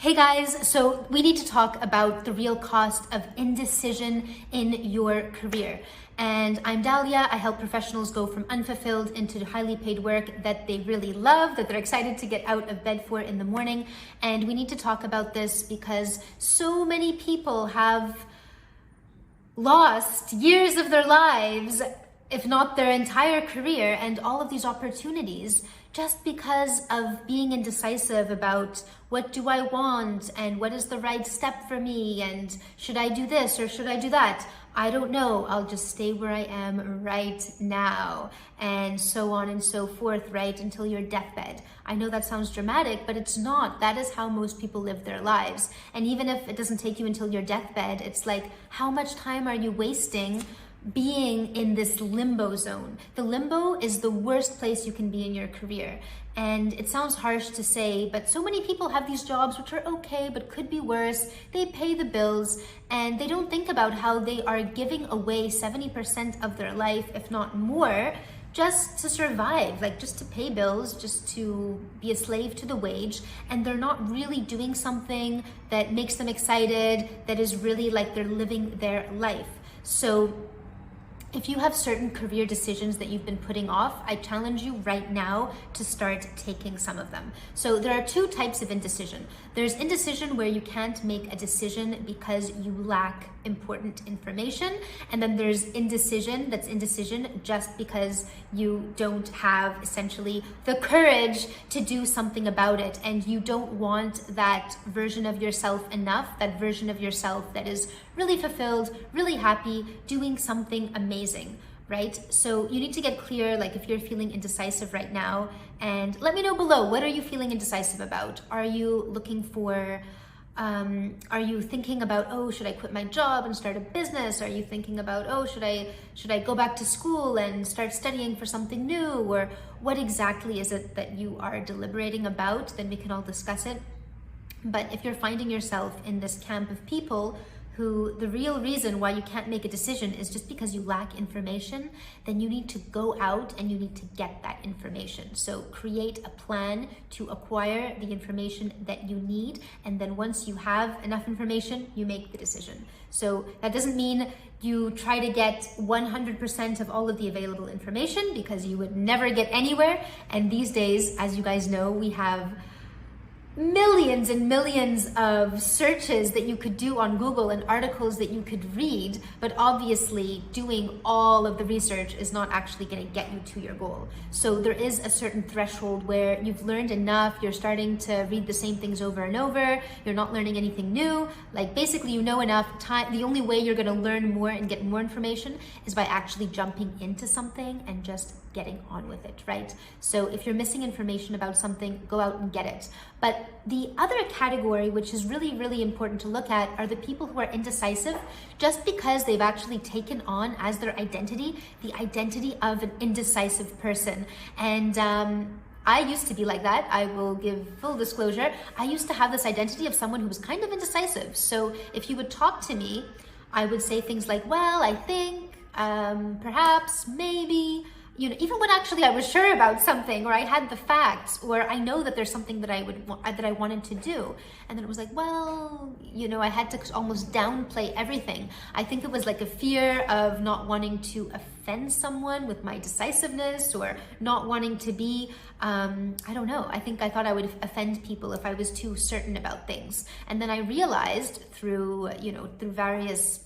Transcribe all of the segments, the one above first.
Hey guys, so we need to talk about the real cost of indecision in your career. And I'm Dahlia. I help professionals go from unfulfilled into highly paid work that they really love, that they're excited to get out of bed for in the morning. And we need to talk about this because so many people have lost years of their lives, if not their entire career, and all of these opportunities just because of being indecisive about what do I want and what is the right step for me and should I do this or should I do that? I don't know. I'll just stay where I am right now, and so on and so forth, right, until your deathbed. I know that sounds dramatic, but it's not. That is how most people live their lives. And even if it doesn't take you until your deathbed, it's like, how much time are you wasting being in this limbo zone? The limbo is the worst place you can be in your career. And it sounds harsh to say, but so many people have these jobs which are okay, but could be worse. They pay the bills and they don't think about how they are giving away 70% of their life, if not more, just to survive, like just to pay bills, just to be a slave to the wage. And they're not really doing something that makes them excited, that is really like they're living their life. So if you have certain career decisions that you've been putting off, I challenge you right now to start taking some of them. So there are two types of indecision. There's indecision where you can't make a decision because you lack important information. And then there's indecision that's indecision just because you don't have essentially the courage to do something about it. And you don't want that version of yourself enough, that version of yourself that is really fulfilled, really happy, doing something amazing, right? So you need to get clear, like if you're feeling indecisive right now, and let me know below, what are you feeling indecisive about? Are you looking for, are you thinking about, oh, should I quit my job and start a business? Are you thinking about, oh, should I go back to school and start studying for something new? Or what exactly is it that you are deliberating about? Then we can all discuss it. But if you're finding yourself in this camp of people who the real reason why you can't make a decision is just because you lack information, then you need to go out and you need to get that information. So create a plan to acquire the information that you need. And then once you have enough information, you make the decision. So that doesn't mean you try to get 100% of all of the available information, because you would never get anywhere. And these days, as you guys know, we have millions and millions of searches that you could do on Google and articles that you could read, but obviously doing all of the research is not actually going to get you to your goal. So there is a certain threshold where you've learned enough, you're starting to read the same things over and over, you're not learning anything new, like basically you know enough time. The only way you're going to learn more and get more information is by actually jumping into something and just getting on with it, right? So if you're missing information about something, go out and get it. But the other category, which is really, really important to look at, are the people who are indecisive just because they've actually taken on as their identity, the identity of an indecisive person. And I used to be like that. I will give full disclosure. I used to have this identity of someone who was kind of indecisive. So if you would talk to me, I would say things like, well, I think, perhaps, maybe, you know, even when actually I was sure about something, or I had the facts, or I know that there's something that I wanted to do, and then it was like, well, you know, I had to almost downplay everything. I think it was like a fear of not wanting to offend someone with my decisiveness, or not wanting to be, I don't know. I think I thought I would offend people if I was too certain about things, and then I realized through, you know, through various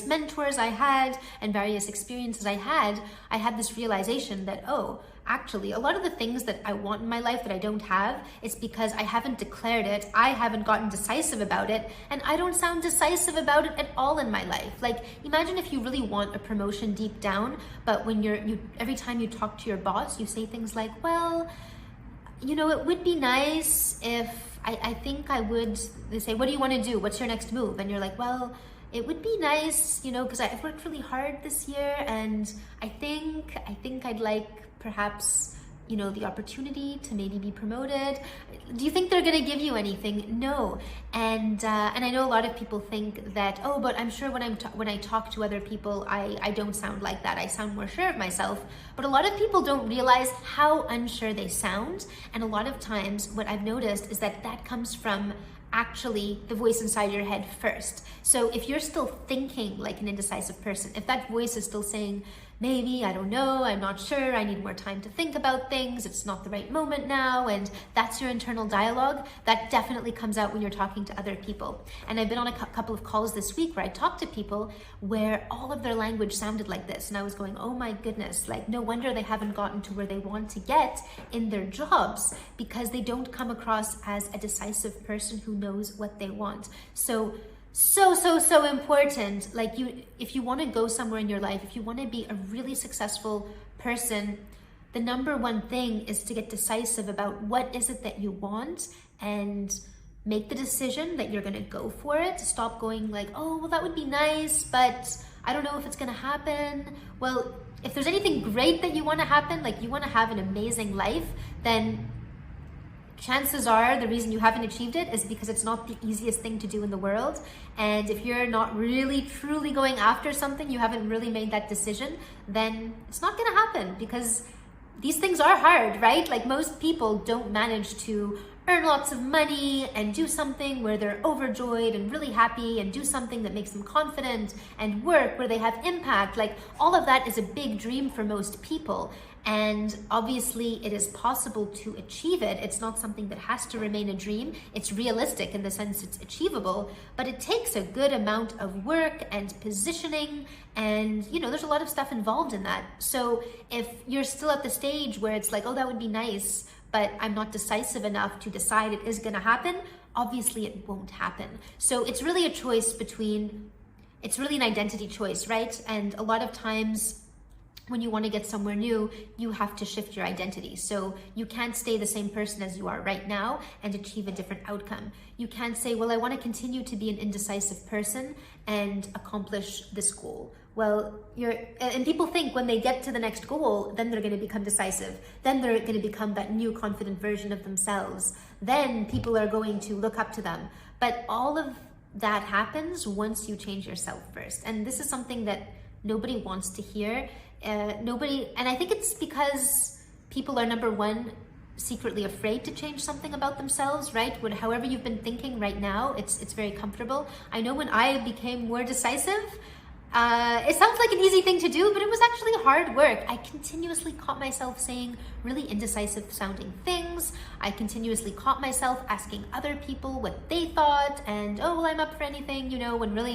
mentors I had and various experiences I had this realization that, oh, actually, a lot of the things that I want in my life that I don't have, it's because I haven't declared it, I haven't gotten decisive about it, and I don't sound decisive about it at all in my life. Like, imagine if you really want a promotion deep down, but when every time you talk to your boss, you say things like, well, you know, it would be nice if, I think I would, they say, what do you want to do? What's your next move? And you're like, well, it would be nice, you know, because I've worked really hard this year, and I think I'd like perhaps the opportunity to maybe be promoted? Do you think they're going to give you anything? No. And I know a lot of people think that, oh, but I'm sure when I talk to other people, I don't sound like that. I sound more sure of myself. But a lot of people don't realize how unsure they sound. And a lot of times what I've noticed is that comes from actually the voice inside your head first. So if you're still thinking like an indecisive person, if that voice is still saying, maybe, I don't know, I'm not sure, I need more time to think about things, it's not the right moment now, and that's your internal dialogue, that definitely comes out when you're talking to other people. And I've been on a couple of calls this week where I talked to people where all of their language sounded like this, and I was going, oh my goodness, like no wonder they haven't gotten to where they want to get in their jobs, because they don't come across as a decisive person who knows what they want. So important. Like if you want to go somewhere in your life, if you want to be a really successful person, the number one thing is to get decisive about what is it that you want and make the decision that you're going to go for it. Stop going like, oh, well, that would be nice, but I don't know if it's going to happen. Well, if there's anything great that you want to happen, like you want to have an amazing life, then chances are the reason you haven't achieved it is because it's not the easiest thing to do in the world. And if you're not really truly going after something, you haven't really made that decision, then it's not going to happen, because these things are hard, right? Like most people don't manage to earn lots of money and do something where they're overjoyed and really happy and do something that makes them confident and work where they have impact. Like all of that is a big dream for most people. And obviously it is possible to achieve it. It's not something that has to remain a dream. It's realistic in the sense it's achievable, but it takes a good amount of work and positioning, and there's a lot of stuff involved in that. So if you're still at the stage where it's like, oh, that would be nice, but I'm not decisive enough to decide it is gonna happen, obviously it won't happen. So it's really a choice it's really an identity choice, right? And a lot of times when you want to get somewhere new, you have to shift your identity. So you can't stay the same person as you are right now and achieve a different outcome. You can't say, well, I want to continue to be an indecisive person and accomplish this goal. Well, and people think when they get to the next goal, then they're going to become decisive. Then they're going to become that new confident version of themselves. Then people are going to look up to them. But all of that happens once you change yourself first. And this is something that nobody wants to hear. And I think it's because people are, number one, secretly afraid to change something about themselves, right? However you've been thinking right now, it's very comfortable. I know when I became more decisive, it sounds like an easy thing to do, but it was actually hard work. I continuously caught myself saying really indecisive sounding things. I continuously caught myself asking other people what they thought, and oh, well, I'm up for anything, when really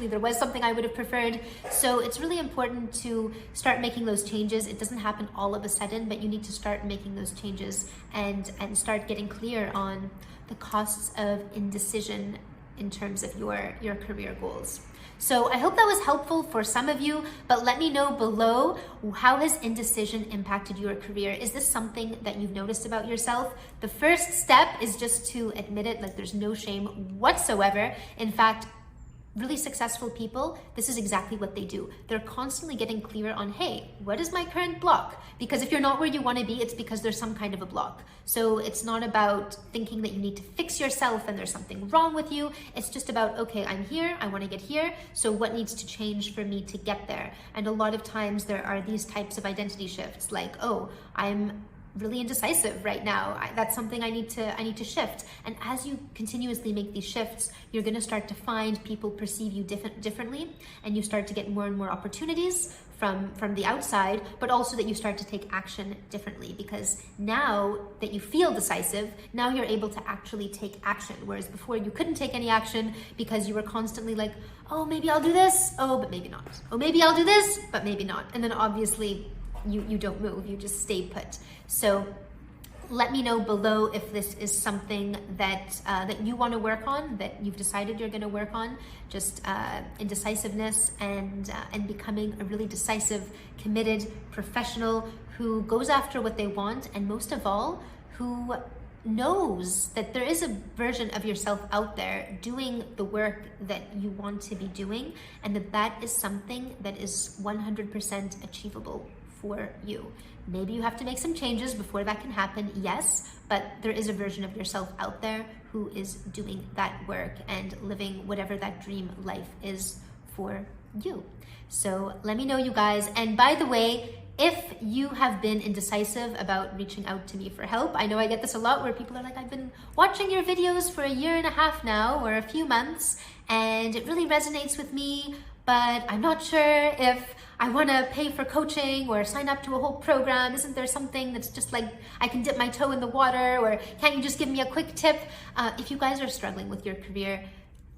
there was something I would have preferred. So it's really important to start making those changes. It doesn't happen all of a sudden, but you need to start making those changes and start getting clear on the costs of indecision in terms of your career goals. So I hope that was helpful for some of you, but let me know below, how has indecision impacted your career? Is this something that you've noticed about yourself? The first step is just to admit it, like there's no shame whatsoever. In fact, really successful people, this is exactly what they do. They're constantly getting clear on, hey, what is my current block? Because if you're not where you want to be, it's because there's some kind of a block. So it's not about thinking that you need to fix yourself and there's something wrong with you. It's just about, okay, I'm here, I want to get here. So what needs to change for me to get there? And a lot of times there are these types of identity shifts, like, oh, I'm really indecisive right now. That's something I need to shift. And as you continuously make these shifts, you're going to start to find people perceive you differently, and you start to get more and more opportunities from the outside, but also that you start to take action differently, because now that you feel decisive, now you're able to actually take action, whereas before you couldn't take any action because you were constantly like, oh, maybe I'll do this, oh, but maybe not, oh, maybe I'll do this, but maybe not, and then obviously you don't move, you just stay put. So let me know below if this is something that you want to work on, that you've decided you're going to work on, just indecisiveness and becoming a really decisive, committed professional who goes after what they want, and most of all, who knows that there is a version of yourself out there doing the work that you want to be doing, and that is something that is 100% achievable for you. Maybe you have to make some changes before that can happen, yes, but there is a version of yourself out there who is doing that work and living whatever that dream life is for you. So let me know, you guys. And by the way, if you have been indecisive about reaching out to me for help, I know I get this a lot where people are like, I've been watching your videos for 1.5 years now or a few months, and it really resonates with me, but I'm not sure if I want to pay for coaching or sign up to a whole program. Isn't there something that's just like I can dip my toe in the water, or can't you just give me a quick tip? If you guys are struggling with your career,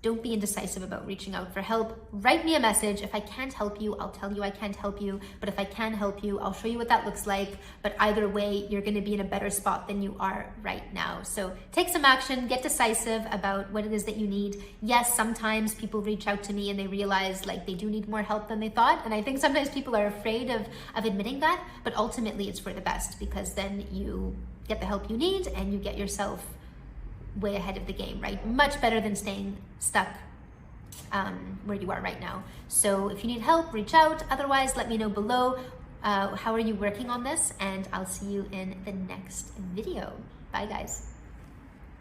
don't be indecisive about reaching out for help. Write me a message. If I can't help you, I'll tell you I can't help you. But if I can help you, I'll show you what that looks like. But either way, you're going to be in a better spot than you are right now. So take some action, get decisive about what it is that you need. Yes, sometimes people reach out to me and they realize like they do need more help than they thought. And I think sometimes people are afraid of admitting that, but ultimately it's for the best, because then you get the help you need and you get yourself way ahead of the game, right? Much better than staying stuck where you are right now. So if you need help, reach out. Otherwise, let me know below. How are you working on this? And I'll see you in the next video. Bye, guys.